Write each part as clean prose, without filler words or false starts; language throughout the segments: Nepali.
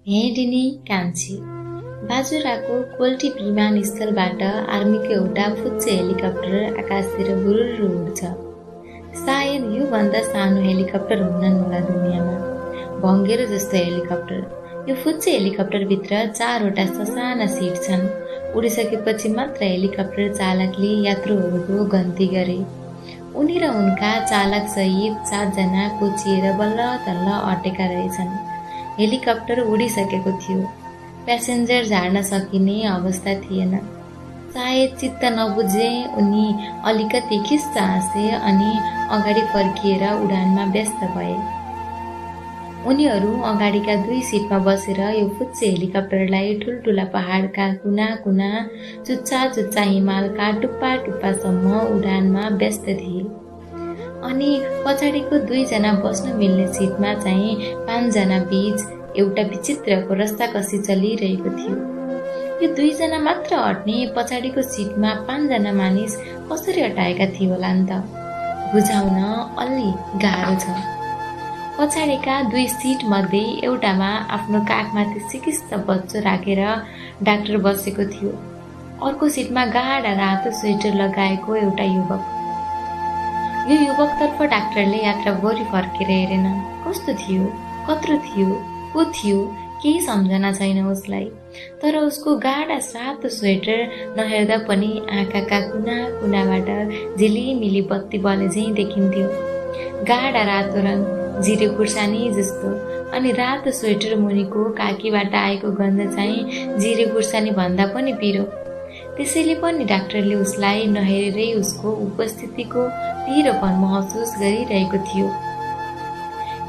हेडिनी कान्छी बाजुराको कोल्टी विमानस्थलबाट आर्मीको एउटा फुच्चे हेलिकप्टर आकाशतिर हुरुरु उड्छ। सायद योभन्दा सानो हेलिकप्टर हुनन् होला दुनियाँमा। भङ्गेरो जस्तो हेलिकप्टर। यो फुच्चे हेलिकप्टरभित्र 4वटा ससाना सिट छन्। उडिसकेपछि मात्र हेलिकप्टर चालकले यात्रुहरूको गन्ती गरे। उनी र उनका चालक सहित 7 जना कोचिएर बल्ल तल्ल अटेका रहेछन्। हेलिकप्टर उडिसकेको थियो। प्यासेन्जर झार्न सकिने अवस्था थिएन। सायद चित्त नबुझे उनी अलिकति खिस्स हाँसे अनि अगाडि फर्किएर उडानमा व्यस्त भए। उनीहरू अगाडिका 2 सिटमा बसेर यो फुच्चे हेलिकप्टरलाई ठुल्ठुला पहाडका कुना कुना, चुच्चा चुच्चा हिमालका टुप्पा टुप्पासम्म उडानमा व्यस्त थिए। अनि पछाडिको 2 जना बस्न मिल्ने सिटमा चाहिँ 5 जना बीच एउटा विचित्रको रस्ताकसी चलिरहेको थियो। यो 2 जना मात्र अट्ने पछाडिको सिटमा 5 जना मानिस कसरी अटाएका थिए होला नि त? बुझाउन अलि गाह्रो छ। पछाडिका 2 सिट मध्ये एउटामा आफ्नो काखमाथि सिकिस्त बच्चो राखेर डाक्टर बसेको थियो। अर्को सिटमा गाढा रातो स्वेटर लगाएको एउटा युवक। यो युवकतर्फ डाक्टरले यात्राभरि फर्केर हेरेन। कस्तो थियो, कत्रो थियो, को थियो, केही सम्झना छैन उसलाई। तर उसको गाढा रातो स्वेटर नहेर्दा पनि आँखाका कुना कुनाबाट झिलिमिली बत्ती बले झैँ देखिन्थ्यो। गाढा रातो रङ, जिरे खुर्सानी जस्तो। अनि रातो स्वेटर मुनिको काकीबाट आएको गन्ध चाहिँ जिरे खुर्सानी भन्दा पनि पिरो। त्यसैले पनि डाक्टरले उसलाई नहेरेरै उसको उपस्थितिको पिरोपन महसुस गरिरहेको थियो।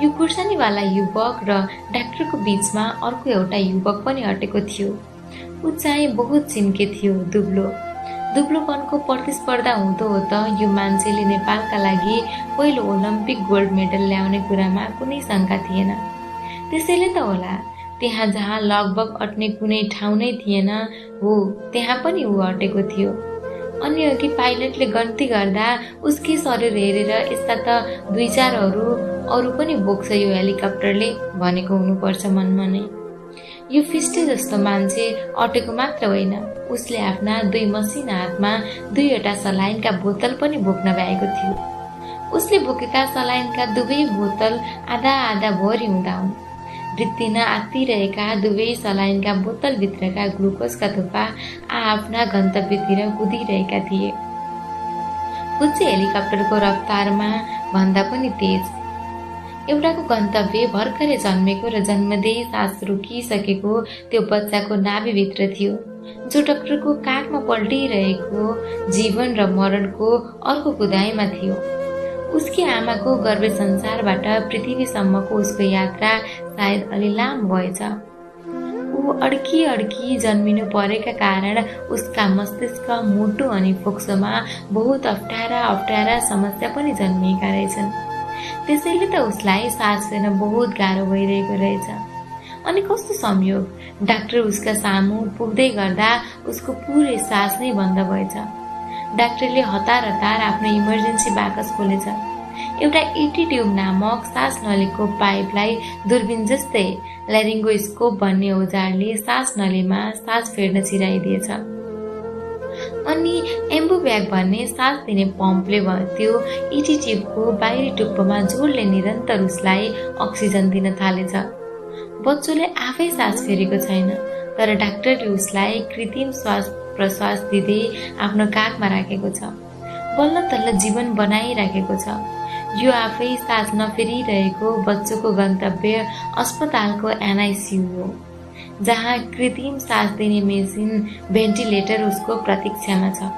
यो खुर्सानीवाला युवक र डाक्टरको बीचमा अर्को एउटा युवक पनि अटेको थियो। ऊ चाहिँ बहुत चिन्के थियो, दुब्लो। दुब्लोपनको प्रतिस्पर्धा हुँदो हो त यो मान्छेले नेपालका लागि पहिलो ओलम्पिक गोल्ड मेडल ल्याउने कुरामा कुनै शङ्का थिएन। त्यसैले त होला त्यहाँ जहाँ लगभग अट्ने कुनै ठाउँ नै थिएन, हो त्यहाँ पनि ऊ अटेको थियो। अनि अघि पाइलटले गन्ती गर्दा उसकै शरीर हेरेर यस्ता त 2-4 अरू पनि बोक्छ यो हेलिकप्टरले भनेको हुनुपर्छ मनमा नै। यो फिस्टे जस्तो मान्छे अटेको मात्र होइन, उसले आफ्ना 2 मसिना हातमा 2वटा सलाइनका बोतल पनि बोक्न भ्याएको थियो। उसले बोकेका सलाइनका 2 बोतल आधा आधा भरि हुँदा हुन्। रित्तिन आत्तिरहेका 2 सलाइनका बोतलभित्रका ग्लुकोजका थोपा आफ्ना गन्तव्यतिर कुदिरहेका थिए। फुच्चे हेलिकप्टरको रफ्तारमा भन्दा पनि तेज। एउटाको गन्तव्य भर्खरै जन्मेको र जन्मदै सास रोकिसकेको त्यो बच्चाको नाभिभित्र थियो, जो डाक्टरको काखमा पल्टिरहेको जीवन र मरणको अर्को कुदाइमा थियो। उसकी आमाको गर्भ संसारबाट पृथ्वीसम्मको उसको यात्रा सायद अलि लामो भएछ। ऊ अड्की अड्की जन्मिनु परेका कारण उसका मस्तिष्क, मुटु अनि फोक्सोमा बहुत अप्ठ्यारा समस्या पनि जन्मिएका रहेछन्। त्यसैले त उसलाई सास फेर्न बहुत गाह्रो भइरहेको रहेछ। अनि कस्तो संयोग, डाक्टर उसका सामु पुग्दै गर्दा उसको पुरै सास नै बन्द भएछ। डाक्टरले हतार हतार आफ्नो इमर्जेन्सी बाकस खोलेछ। एउटा इटी ट्युब नामक सास नलीको पाइपलाई दूरबीन जस्तै ल्यारिङ्गोस्कोप भन्ने औजारले सास नलीमा सास फेर्न छिराइदिएछ। अनि एम्बुब्याग भन्ने सास दिने पम्पले त्यो इटी ट्युबको बाहिरी टुप्पोमा जोडले निरन्तर उसलाई अक्सिजन दिन थालेछ। बच्चोले आफै सास फेरेको छैन, तर डाक्टरले उसलाई कृत्रिम श्वास प्रश्वास दिँदै आफ्नो काखमा राखेको छ। बल्ल तल्ल जीवन बनाइराखेको छ। यो आफै सास नफेरिरहेको बच्चोको गन्तव्य अस्पतालको एनआइसियु हो, जहाँ कृत्रिम सास दिने मेसिन, भेन्टिलेटर उसको प्रतीक्षामा छ।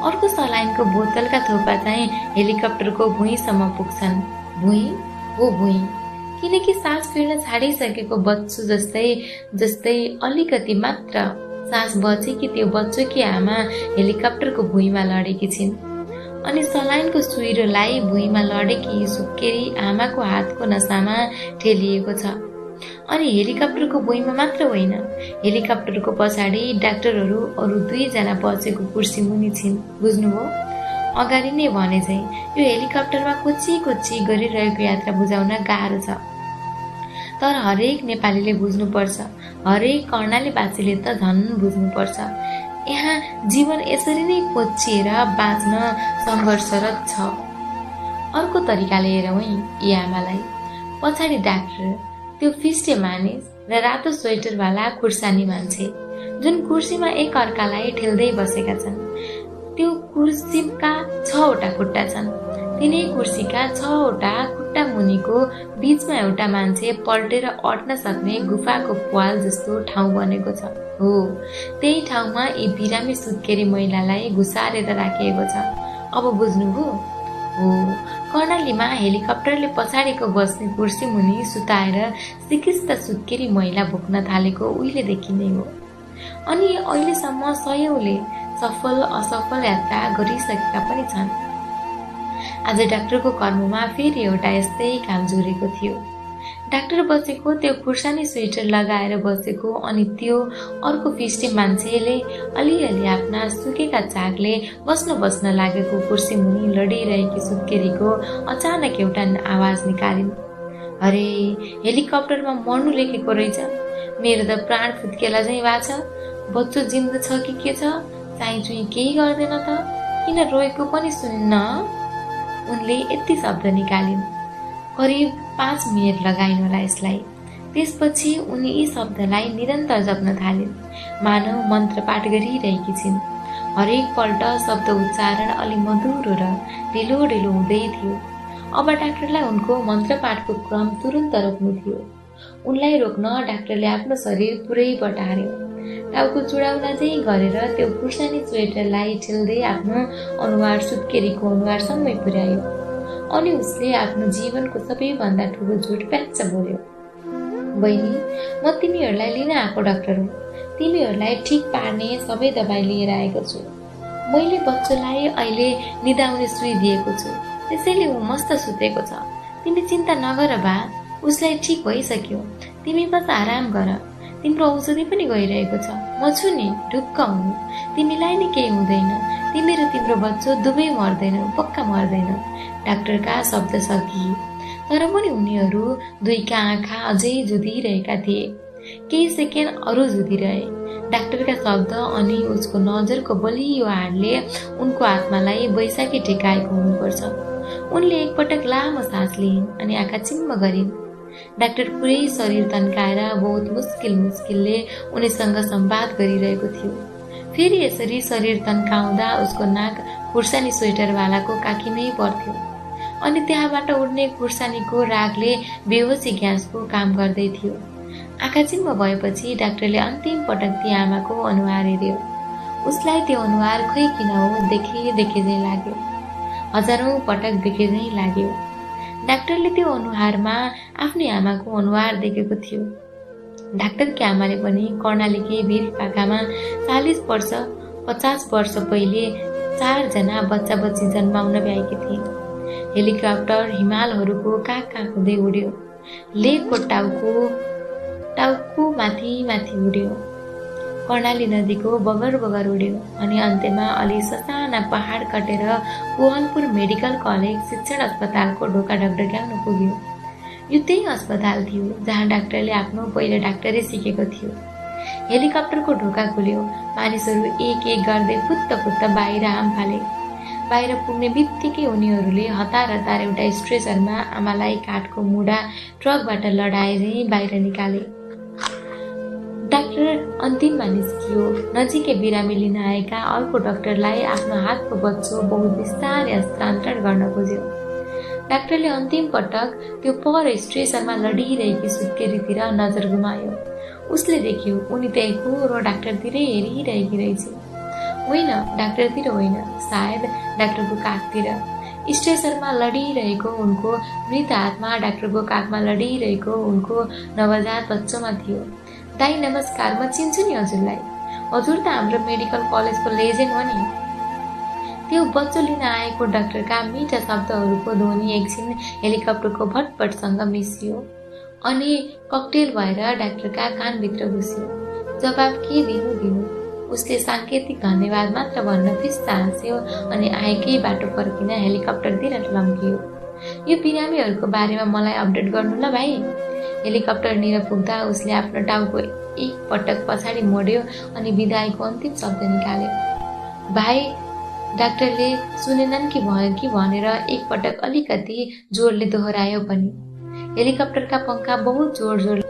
अर्को सलाइनको बोतलका थोपा चाहिँ हेलिकप्टरको भुइँसम्म पुग्छन्। भुइँ हो भुइँ, किनकि सास फेर्न छाडिसकेको बच्चो जस्तै अलिकति मात्र सास बचेकी त्यो बच्चोकी आमा हेलिकप्टरको भुइँमा लडेकी छिन्। अनि सलाइनको सुइरोलाई भुइँमा लडेकी सुत्केरी आमाको हातको नसामा ठेलिएको छ। अनि हेलिकप्टरको भुइँमा मात्र होइन, हेलिकप्टरको पछाडि डाक्टरहरू अरू 2 जना बसेको कुर्सी मुनि छिन्। बुझ्नुभयो? अगाडि नै भने चाहिँ यो हेलिकप्टरमा कोची कोची गरिरहेको यात्रा बुझाउन गाह्रो छ। तर हरेक नेपालीले बुझ्नुपर्छ, हरेक कर्णालीवासीले त झन् बुझ्नुपर्छ, यहाँ जीवन यसरी नै कोचिएर बाँच्न सङ्घर्षरत छ। अर्को तरिकाले हेरौँ है यी आमालाई। पछाडि डाक्टर, त्यो फिस्टे मानिस र रातो स्वेटरवाला खुर्सानी मान्छे जुन कुर्सीमा एक अर्कालाई ठेल्दै बसेका छन्। त्यो कुर्सीका 6वटा खुट्टा छन्। तिनै कुर्सीका 6वटा खुट्टा मुनिको बीचमा एउटा मान्छे पल्टेर अट्न सक्ने गुफाको प्वाल जस्तो ठाउँ बनेको छ। हो, त्यही ठाउँमा यी बिरामी सुत्केरी महिलालाई घुसारेर राखिएको छ। अब बुझ्नुभयो? हो, कर्णालीमा हेलिकप्टरले पछाडिको बस्ने कुर्सी मुनि सुताएर सिकिस्त सुत्केरी महिला भोग्न थालेको उहिलेदेखि नै हो। अनि अहिलेसम्म सयौंले सफल असफल यात्रा गरिसकेका पनि छन्। आज डाक्टरको कर्ममा फेरि एउटा यस्तै काम जोडेको थियो। डाक्टर बसेको त्यो खुर्सानी स्वेटर लगाएर बसेको अनि त्यो अर्को फिस्टे मान्छेले अलिअलि आफ्ना सुकेका चाकले बस्न लागेको कुर्सी मुनि लडिरहेकी सुत्केरीको अचानक एउटा आवाज निकालिन्। अरे, हेलिकप्टरमा मर्नु लेखेको रहेछ। मेरो त प्राण फुत्केला झैँ भएको छ। बच्चो जिन्दो छ कि के छ? चाहिँ केही गर्दैन त? किन रोएको पनि सुनिन्न? उनले यति शब्द निकालिन्। करिब 5 मिनट लगाइन् होला यसलाई। त्यसपछि उनी यी शब्दलाई निरन्तर जप्न थालिन्, मानव मन्त्रपाठ गरिरहेकी छिन्। हरेक पल्ट शब्द उच्चारण अलि मधुरो र ढिलो ढिलो हुँदै थियो। अब डाक्टरलाई उनको मन्त्रपाठको क्रम तुरुन्त रोक्नु थियो। उनलाई रोक्न डाक्टरले आफ्नो शरीर पुरै बटार्यो। टाउको चुडाउन चाहिँ गरेर त्यो खुर्सानी स्वेटरलाई ठेल्दै आफ्नो अनुहार सुत्केरीको अनुहारसम्मै पुर्यायो। अनि उसले आफ्नो जीवनको सबैभन्दा ठुलो झुट प्याच्च बोल्यो। बहिनी, म तिमीहरूलाई लिन आएको डाक्टर हुँ। तिमीहरूलाई ठिक पार्ने सबै दबाई लिएर आएको छु। मैले बच्चोलाई अहिले निदाउने सुई दिएको छु, त्यसैले ऊ मस्त सुतेको छ। तिमी चिन्ता नगर बा, उसलाई ठिक भइसक्यो। तिमी बस आराम गर। तिम्रो औषधि पनि गइरहेको छ। म छु नि, ढुक्क हुनु। तिमीलाई नै केही हुँदैन। तिमी र तिम्रो बच्चो दुवै मर्दैन, पक्का मर्दैन। डाक्टरका शब्द सकिए, तर पनि उनीहरू दुईका आँखा अझै जुधिरहेका थिए। केही सेकेन्ड अरू जुधिरहे। डाक्टरका शब्द अनि उसको नजरको बलियो हाडले उनको आत्मालाई बैशाखी टेकाएको हुनुपर्छ। उनले एकपटक लामो सास लिइन् अनि आँखा चिम्म गरिन्। डाक्टर पुरै शरीर तन्काएर बहुत मुस्किलले उनीसँग संवाद गरिरहेको थियो। फेरि यसरी शरीर तन्काउँदा उसको नाक खुर्सानी स्वेटरवालाको काखीमै पर्थ्यो अनि त्यहाँबाट उड्ने खुर्सानीको रागले बेहोसी ग्यासको काम गर्दै थियो। आँखा चिम्म भएपछि डाक्टरले अन्तिम पटक ती आमाको अनुहार हेर्यो। उसलाई त्यो अनुहार खै किन हो देखे झैँ लाग्यो। हजारौं पटक देखे झैँ लाग्यो। डाक्टरले त्यो अनुहारमा आफ्नै आमाको अनुहार देखेको थियो। डाक्टरकी आमाले पनि कर्णालीकी वीर पाखामा 40 वर्ष 50 वर्ष पहिले 4 जना बच्चा बच्ची जन्माउन भ्याएकी थिइन्। हेलिकप्टर हिमालहरूको काख हुँदै उड्यो। लेकको टाउको माथि उड्यो। कर्णाली नदीको बगर उड्यो अनि अन्त्यमा अलि ससाना पहाड कटेर कोहलपुर मेडिकल कलेज शिक्षण अस्पतालको ढोका ढकढक्याउन पुग्यो। यो त्यही अस्पताल थियो जहाँ डाक्टरले आफ्नो पहिलो डाक्टरी सिकेको थियो। हेलिकप्टरको ढोका खुल्यो। मानिसहरू एक एक गर्दै फुत्त बाहिर हाम फाले। बाहिर पुग्ने बित्तिकै उनीहरूले हतार एउटा स्ट्रेचरमा आमालाई काठको मुढा ट्रकबाट लडाए झैँ बाहिर निकाले। डाक्टर अन्तिममा निस्कियो। नजिकै बिरामी लिन आएका अर्को डाक्टरलाई आफ्नो हातको बच्चो बहुत बिस्तारै हस्तान्तरण गर्न खोज्यो। डाक्टरले अन्तिम पटक त्यो पर स्ट्रेचरमा लडिरहेकी सुत्केरीतिर नजर घुमायो। उसले देख्यो उनी त्यही कोरो डाक्टरतिरै हेरिरहेकी रहेछ। होइन, डाक्टरतिर होइन, सायद डाक्टरको काखतिर। स्ट्रेचरमा लडिरहेको उनको मृत आत्मा डाक्टरको काखमा लडिरहेको उनको नवजात बच्चोमा थियो। दाई नमस्कार, म चिन्छु नि हजुरलाई। हजुर त हाम्रो मेडिकल कलेजको लेजेन्ड हो नि। त्यो बच्चो लिन आएको डाक्टरका मिठा शब्दहरूको ध्वनि एकछिन हेलिकप्टरको भटभटसँग मिसियो अनि ककटेल भएर डाक्टरका कानभित्र घुस्यो। जवाब के दिनु? उसले साङ्केतिक धन्यवाद मात्र भन्न फिस्सा हाँस्यो अनि आएकै बाटो फर्किन हेलिकप्टरतिर लम्कियो। यो बिरामीहरूको बारेमा मलाई अपडेट गर्नु ल भाइ। हेलिकप्टरनिर पुग्दा उसले आफ्नो टाउको एक पटक पछाडि मोड्यो अनि बिदाईको अन्तिम शब्द निकाल्यो। भाइ, डाक्टरले सुनेनन् कि भनेर एक पटक अलिकति जोडले दोहोऱ्यायो पनि। हेलिकप्टरका पंखा बहुत जोड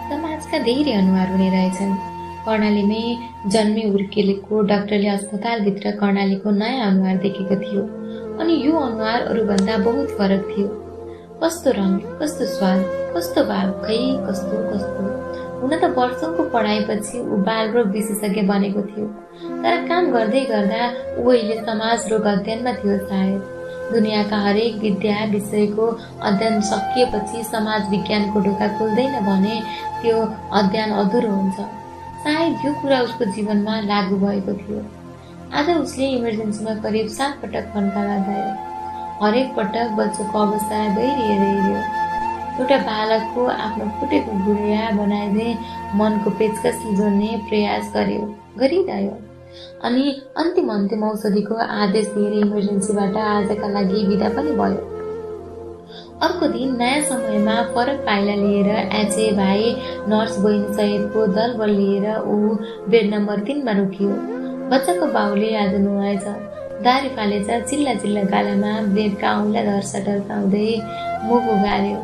समाजका धेरै अनुहार हुने रहेछन्। कर्णालीमै जन्मे हुर्केलेको डाक्टरले अस्पतालभित्र कर्णालीको नयाँ अनुहार देखेको थियो अनि यो अनुहार अरूभन्दा बहुत फरक थियो। कस्तो रङ, कस्तो स्वाद, कस्तो भाव, खै कस्तो कस्तो। हुन त वर्षौंको पढाइपछि ऊ बालरोग विशेषज्ञ बनेको थियो, तर काम गर्दै गर्दा ऊ अहिले समाज रोग अध्ययनमा थियो। सायद दुनियाँका हरेक विद्या विषयको अध्ययन सकिएपछि समाज विज्ञानको ढोका खुल्दैन भने त्यो अध्ययन अधुरो हुन्छ। सायद यो कुरा उसको जीवनमा लागू भएको थियो। आज उसले इमर्जेन्सीमा करिब 7 पटक फन्कामा गयो। हरेक पटक बच्चोको अवस्था गहिरियो। एउटा बालकको आफ्नो फुटेको गुडिया बनाइदिए मनको पेचकसले जोड्ने प्रयास गरिरह्यो अनि अन्तिम औषधिको आदेश दिएर इमर्जेन्सीबाट आजका लागि बिदा पनि भयो। अर्को दिन नयाँ समयमा फरक पाइला लिएर एचए भाइ नर्स बहिनी सहितको दलबल लिएर ऊ बेड नम्बर 3 मा रोकियो। बच्चाको बाउले आज नुहाएछ, दारी फालेछ, चिल्ला चिल्ला गालामा ब्लेडका औँला धर्सा टर्काउँदै मुख उगाल्यो।